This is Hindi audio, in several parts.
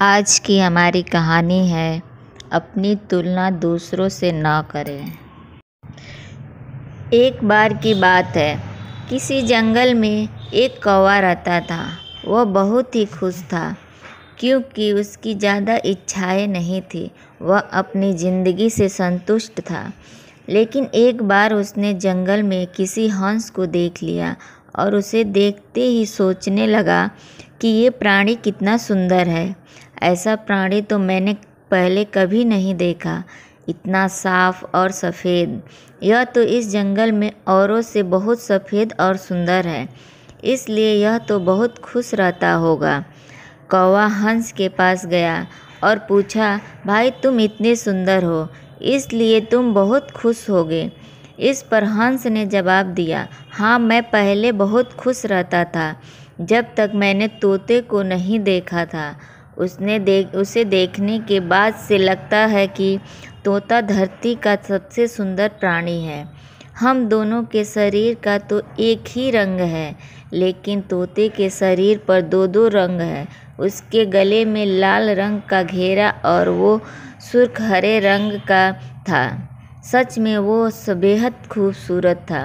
आज की हमारी कहानी है अपनी तुलना दूसरों से ना करें। एक बार की बात है, किसी जंगल में एक कौवा रहता था। वह बहुत ही खुश था क्योंकि उसकी ज़्यादा इच्छाएं नहीं थी। वह अपनी ज़िंदगी से संतुष्ट था। लेकिन एक बार उसने जंगल में किसी हंस को देख लिया और उसे देखते ही सोचने लगा कि ये प्राणी कितना सुंदर है। ऐसा प्राणी तो मैंने पहले कभी नहीं देखा, इतना साफ और सफ़ेद। यह तो इस जंगल में औरों से बहुत सफ़ेद और सुंदर है, इसलिए यह तो बहुत खुश रहता होगा। कौवा हंस के पास गया और पूछा, भाई तुम इतने सुंदर हो, इसलिए तुम बहुत खुश होगे। इस पर हंस ने जवाब दिया, हाँ मैं पहले बहुत खुश रहता था जब तक मैंने तोते को नहीं देखा था। उसे देखने के बाद से लगता है कि तोता धरती का सबसे सुंदर प्राणी है। हम दोनों के शरीर का तो एक ही रंग है, लेकिन तोते के शरीर पर दो दो रंग है। उसके गले में लाल रंग का घेरा और वो सुर्ख हरे रंग का था। सच में वो बेहद खूबसूरत था।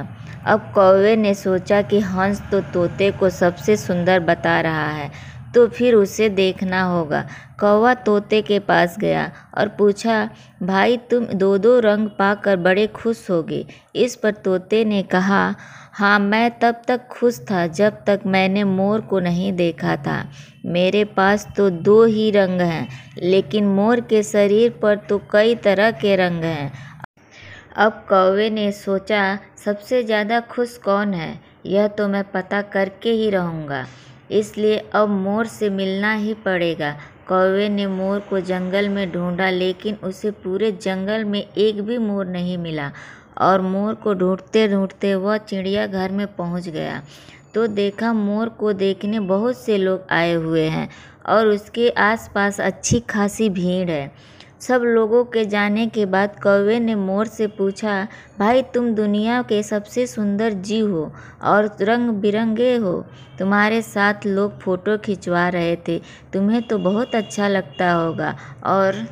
अब कौवे ने सोचा कि हंस तो तोते को सबसे सुंदर बता रहा है, तो फिर उसे देखना होगा। कौवा तोते के पास गया और पूछा, भाई तुम दो दो रंग पाकर बड़े खुश होगे। इस पर तोते ने कहा, हाँ मैं तब तक खुश था जब तक मैंने मोर को नहीं देखा था। मेरे पास तो दो ही रंग हैं, लेकिन मोर के शरीर पर तो कई तरह के रंग हैं। अब कौवे ने सोचा, सबसे ज़्यादा खुश कौन है, यह तो मैं पता करके ही रहूँगा। इसलिए अब मोर से मिलना ही पड़ेगा। कौवे ने मोर को जंगल में ढूंढा, लेकिन उसे पूरे जंगल में एक भी मोर नहीं मिला। और मोर को ढूंढते ढूंढते वह चिड़ियाघर में पहुंच गया तो देखा मोर को देखने बहुत से लोग आए हुए हैं और उसके आसपास अच्छी खासी भीड़ है। सब लोगों के जाने के बाद कौवे ने मोर से पूछा, भाई तुम दुनिया के सबसे सुंदर जीव हो और रंग बिरंगे हो। तुम्हारे साथ लोग फ़ोटो खिंचवा रहे थे, तुम्हें तो बहुत अच्छा लगता होगा और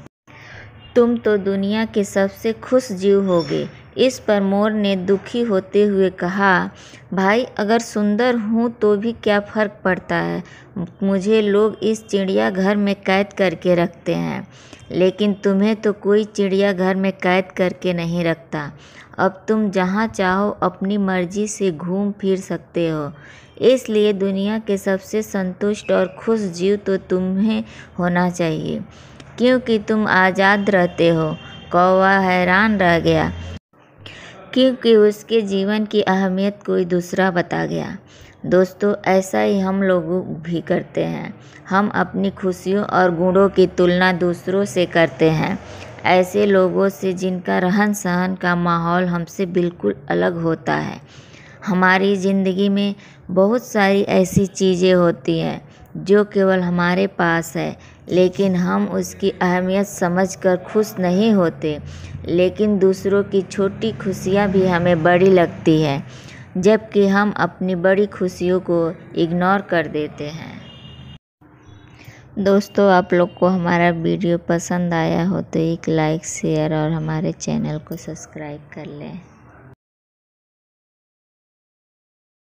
तुम तो दुनिया के सबसे खुश जीव होगे। इस पर मोर ने दुखी होते हुए कहा, भाई अगर सुंदर हूँ तो भी क्या फ़र्क पड़ता है। मुझे लोग इस चिड़ियाघर में कैद करके रखते हैं, लेकिन तुम्हें तो कोई चिड़ियाघर में कैद करके नहीं रखता। अब तुम जहाँ चाहो अपनी मर्जी से घूम फिर सकते हो। इसलिए दुनिया के सबसे संतुष्ट और खुश जीव तो तुम्हें होना चाहिए, क्योंकि तुम आज़ाद रहते हो। कौवा हैरान रह गया क्योंकि उसके जीवन की अहमियत कोई दूसरा बता गया। दोस्तों, ऐसा ही हम लोग भी करते हैं। हम अपनी खुशियों और गुणों की तुलना दूसरों से करते हैं, ऐसे लोगों से जिनका रहन सहन का माहौल हमसे बिल्कुल अलग होता है। हमारी ज़िंदगी में बहुत सारी ऐसी चीज़ें होती हैं जो केवल हमारे पास है, लेकिन हम उसकी अहमियत समझकर खुश नहीं होते। लेकिन दूसरों की छोटी खुशियाँ भी हमें बड़ी लगती है, जबकि हम अपनी बड़ी खुशियों को इग्नोर कर देते हैं। दोस्तों, आप लोग को हमारा वीडियो पसंद आया हो तो एक लाइक शेयर और हमारे चैनल को सब्सक्राइब कर लें।